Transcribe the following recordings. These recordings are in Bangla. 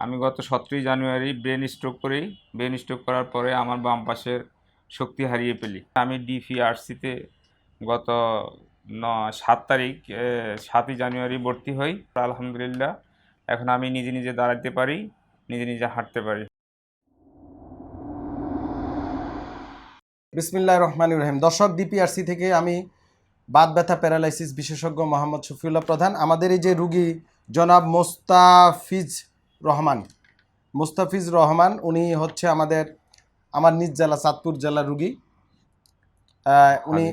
আমি গত 17 জানুয়ারি ব্রেন স্ট্রোক করি। ব্রেন স্ট্রোক করার পরে আমার বাম পাশের শক্তি হারিয়ে ফেলি। আমি ডিপিআরসিতে গত 7 তারিখ 7ই জানুয়ারি ভর্তি হই। আলহামদুলিল্লাহ এখন আমি নিজে নিজে দাঁড়াতে পারি, নিজে নিজে হাঁটতে পারি। বিসমিল্লাহির রহমানির রহিম। দর্শক, ডিপিআরসি থেকে আমি বাত ব্যথা প্যারালাইসিস বিশেষজ্ঞ মোহাম্মদ শফিউল্লাহ প্রধান। আমাদের এই যে রুগী জনাব মুস্তাফিজ রহমান, উনি হচ্ছে আমার নিজ জেলা চাঁদপুর জেলার রুগী। উনি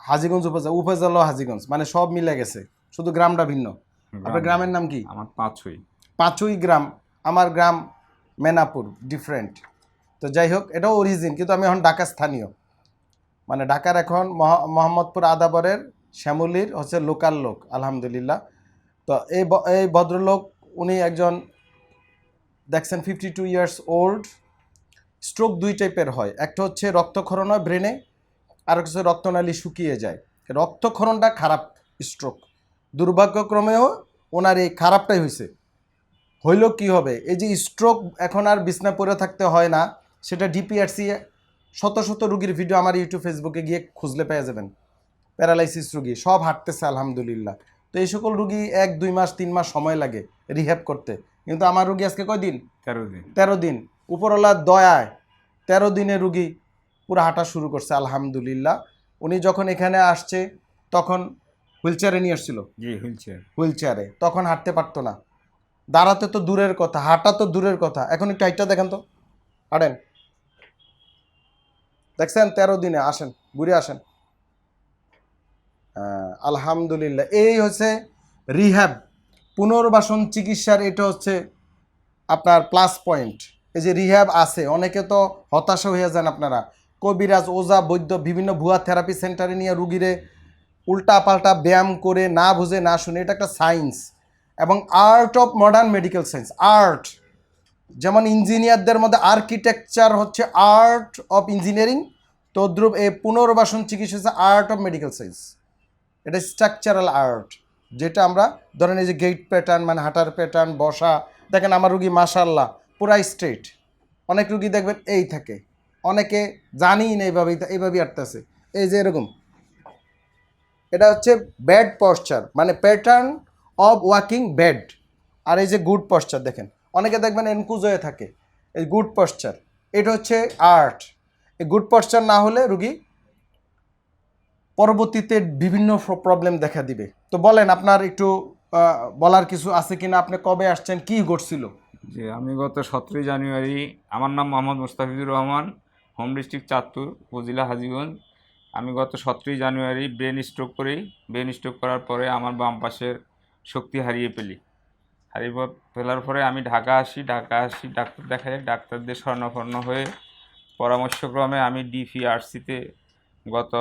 হাজীগঞ্জ উপজেলা হাজীগঞ্জ, মানে সব মিলে গেছে, শুধু গ্রামটা ভিন্ন। আপনার গ্রামের নাম কি? আমার পাঁচুই গ্রাম। আমার গ্রাম মেনাপুর, ডিফারেন্ট। তো যাই হোক, এটাও অরিজিন, কিন্তু আমি এখন ঢাকা স্থানীয়, মানে ঢাকার এখন মোহাম্মদপুর আদাবরের শ্যামলির হচ্ছে লোকাল লোক আলহামদুলিল্লাহ। তো এই ভদ্রলোক, উনি একজন দেখছেন 52 ইয়ার্স ওল্ড। স্ট্রোক দুই টাইপের হয়, একটা হচ্ছে রক্তক্ষরণ হয় ব্রেনে, আর হচ্ছে রক্তনালী শুকিয়ে যায়। রক্তক্ষরণটা খারাপ স্ট্রোক, দুর্ভাগ্যক্রমেও ওনার এই খারাপটাই হয়েছে। হইল কি হবে, এই যে স্ট্রোক এখন আর বিছনা পড়ে থাকতে হয় না, সেটা ডিপিআরসি শত শত রুগীর ভিডিও আমার ইউটিউব ফেসবুকে গিয়ে খুঁজলে পেয়ে যাবেন। প্যারালাইসিস রুগী সব হাঁটতেছে আলহামদুলিল্লাহ। তো এই সকল রুগী 1-2 মাস 3 মাস সময় লাগে রিহ্যাব করতে, কিন্তু আমার রুগী আজকে কয়দিন? 13 দিন। উপরওয়ালার দয়ায় 13 দিনে রুগী পুরো হাঁটা শুরু করছে আলহামদুলিল্লাহ। উনি যখন এখানে আসছে তখন হুইলচেয়ারে নিয়ে আসছিল। হুইলচেয়ারে তখন হাঁটতে পারতো না, দাঁড়াতে তো দূরের কথা, হাঁটা তো দূরের কথা। এখন একটু হাইটটা দেখেন তো, হাঁটেন। দেখছেন 13 দিনে? আসেন, ঘুরে আসেন। আলহামদুলিল্লাহ। এই হচ্ছে রিহ্যাব, পুনর্বাসন চিকিৎসার এটা হচ্ছে আপনার প্লাস পয়েন্ট। এই যে রিহ্যাব আছে, অনেকে তো হতাশা হয়ে যান আপনারা, কবিরাজ ওজা বৈদ্য বিভিন্ন ভুয়া থেরাপি সেন্টারে নিয়ে রুগীরে উল্টা পাল্টা ব্যায়াম করে না বুঝে না শুনে। এটা একটা সায়েন্স এবং art of modern medical science. Art যেমন ইঞ্জিনিয়ারদের মধ্যে আর্কিটেকচার হচ্ছে আর্ট অফ ইঞ্জিনিয়ারিং, তদ্রুপ এই পুনর্বাসন চিকিৎসা হচ্ছে আর্ট অফ মেডিকেল সায়েন্স। এটা স্ট্রাকচারাল আর্ট, যেটা আমরা ধরেন এই যে গেট প্যাটার্ন, মানে হাঁটার প্যাটার্ন, বসা। দেখেন আমার রুগী মাশাআল্লাহ পুরাই স্ট্রেট। অনেক রুগী দেখবেন এই থাকে, অনেকে জানিই না এইভাবেই হাঁটতেছে, এই যে এরকম। এটা হচ্ছে ব্যাড পশ্চার, মানে প্যাটার্ন অফ ওয়াকিং ব্যাড। আর এই যে গুড পশ্চার, দেখেন অনেকে দেখবেন এনকুজ হয়ে থাকে, এই গুড পশ্চার। এটা হচ্ছে আর্ট। এই গুড পশ্চার না হলে রুগী পরবর্তীতে বিভিন্ন প্রবলেম দেখা দিবে। তো বলেন, আপনার একটু বলার কিছু আছে কিনা? আপনি কবে আসছেন, কি ঘটছিল? যে আমি গত 17 জানুয়ারি, আমার নাম মোহাম্মদ মুস্তাফিজুর রহমান, হোম ডিস্ট্রিক্ট চাঁদপুর, উপজেলা হাজীগঞ্জ। আমি গত 17 জানুয়ারি ব্রেন স্ট্রোক করি। ব্রেন স্ট্রোক করার পরে আমার বাম পাশের শক্তি হারিয়ে ফেলার পরে আমি ঢাকা আসি। ডাক্তার দেখাই, ডাক্তারদের শরণাপন্ন হয়ে পরামর্শক্রমে আমি ডিপিআরসিতে গত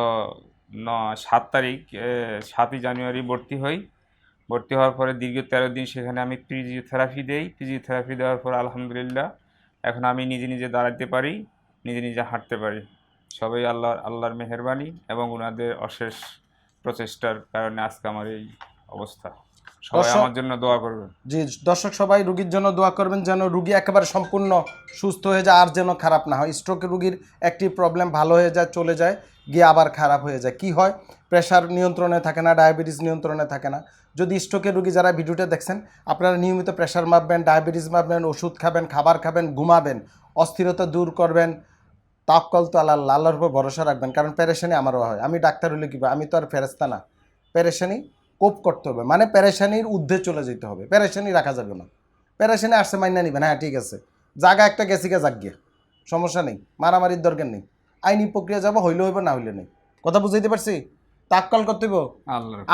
7 তারিখ 7ই জানুয়ারি ভর্তি হই। ভর্তি হওয়ার পরে দীর্ঘ 13 দিন সেখানে আমি ফিজিওথেরাপি দেই। ফিজিওথেরাপি দেওয়ার পর আলহামদুলিল্লাহ এখন আমি নিজে নিজে দাঁড়াতে পারি, নিজে নিজে হাঁটতে পারি। সবাই আল্লাহর মেহেরবানি এবং ওনাদের অশেষ প্রচেষ্টার কারণে আজকে আমার এই অবস্থা। সবাই আমার জন্য দোয়া করবেন। জি দর্শক, সবাই রুগীর জন্য দোয়া করবেন, যেন রুগী একেবারে সম্পূর্ণ সুস্থ হয়ে যায়, আর যেন খারাপ না হয়। স্ট্রোকের রুগীর একটি প্রবলেম ভালো হয়ে যায়, চলে যায়, গিয়ে আবার খারাপ হয়ে যায়। কি হয়? প্রেশার নিয়ন্ত্রণে থাকে না, ডায়াবেটিস নিয়ন্ত্রণে থাকে না। যদি স্ট্রোকের রুগী যারা ভিডিওটা দেখছেন, আপনারা নিয়মিত প্রেশার মাপবেন, ডায়াবেটিস মাপবেন, ওষুধ খাবেন, খাবার খাবেন, ঘুমাবেন, অস্থিরতা দূর করবেন। তাওয়াক্কুল তো আল্লাহ, আল্লাহর উপর ভরসা রাখবেন। কারণ পেরেশানি আমারও হয়, আমি ডাক্তার হলে কি, আমি তো আর ফেরেশতা না। পেরেশানি কোপ করতে হবে, মানে পেরেশানির ঊর্ধ্বে চলে যেতে হবে, পেরেশানি রাখা যাবে না। পেরেশানি আসছে মাইনা নিবেন, হ্যাঁ ঠিক আছে, জায়গা একটা গেছিকে যাক গিয়ে, সমস্যা নেই, মারামারির দরকার নেই। আইনি প্রক্রিয়া যাবো, হইলে হইব, না হইলে নেই। কথা বুঝাইতে পারছি? তাক্কাল করতে হইব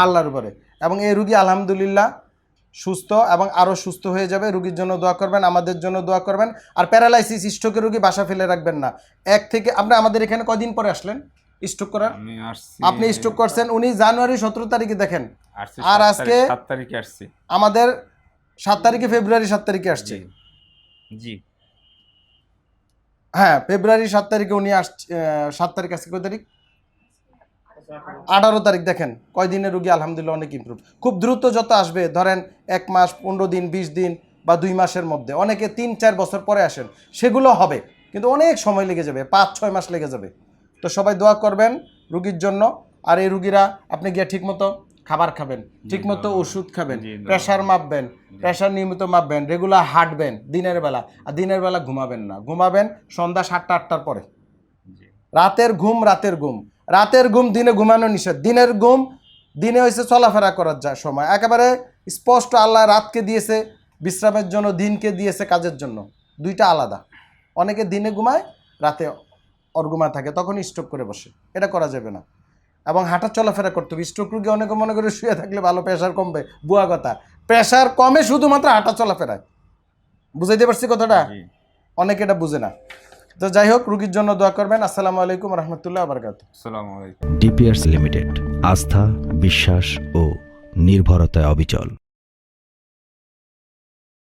আল্লাহর উপরে। এবং এই রুগী আলহামদুলিল্লাহ সুস্থ এবং আরও সুস্থ হয়ে যাবে। রুগীর জন্য দোয়া করবেন, আমাদের জন্য দোয়া করবেন। আর প্যারালাইসিস স্ট্রোকের রুগী বাসা ফেলে রাখবেন না। আপনি আমাদের এখানে কয়দিন পরে আসলেন স্ট্রোক করার? আপনি স্ট্রোক করছেন উনি জানুয়ারি 17 তারিখে, দেখেন। আর আজকে 7 তারিখে আসছি, আমাদের 7 তারিখে, ফেব্রুয়ারি 7 তারিখে আসছে। জি হ্যাঁ, ফেব্রুয়ারি 7 তারিখে উনি আসছে। 7 তারিখ, আজকে কয় তারিখ? 18 তারিখ। দেখেন কয়দিনের রুগী আলহামদুলিল্লাহ অনেক ইমপ্রুভ। খুব দ্রুত যত আসবে, ধরেন 1 মাস, 15 দিন, 20 দিন, বা 2 মাসের মধ্যে, অনেকে 3-4 বছর পরে আসেন, সেগুলো হবে, কিন্তু অনেক সময় লেগে যাবে, 5-6 মাস লেগে যাবে। তো সবাই দোয়া করবেন রুগীর জন্য। আর এই রুগীরা আপনি গিয়ে ঠিকমতো খাবার খাবেন, ঠিকমতো ওষুধ খাবেন, প্রেশার মাপবেন, প্রেশার নিয়মিত মাপবেন, রেগুলার হাঁটবেন দিনের বেলা। আর দিনের বেলা ঘুমাবেন না, ঘুমাবেন সন্ধ্যা 7টা-8টার পরে। রাতের ঘুম রাতের ঘুম দিনে ঘুমানো নিষেধ। দিনের ঘুম দিনে হয়েছে চলাফেরা করার সময়, একেবারে স্পষ্ট আল্লাহ রাতকে দিয়েছে বিশ্রামের জন্য, দিনকে দিয়েছে কাজের জন্য, দুইটা আলাদা। অনেকে দিনে ঘুমায়, রাতে অর্ঘুমায় থাকে, তখন স্ট্রোক করে বসে, এটা করা যাবে না। এবং হাঁটা চলাফেরা করতে হবে। স্ট্রোক রুগী অনেকে মনে করে শুয়ে থাকলে ভালো, প্রেশার কমবে, বুয়া কথা। প্রেশার কমে শুধুমাত্র হাঁটা চলাফেরায়। বুঝাইতে পারছি কথাটা? অনেকে এটা বুঝে না। তো যাই হোক, রুগীর জন্য দোয়া করবেন। আসসালামু আলাইকুম রহমতুল্লাহ বারকাতুহু। আসসালামু আলাইকুম। ডিপিআরস লিমিটেড, আস্থা, বিশ্বাস ও নির্ভরতায় অবিচল।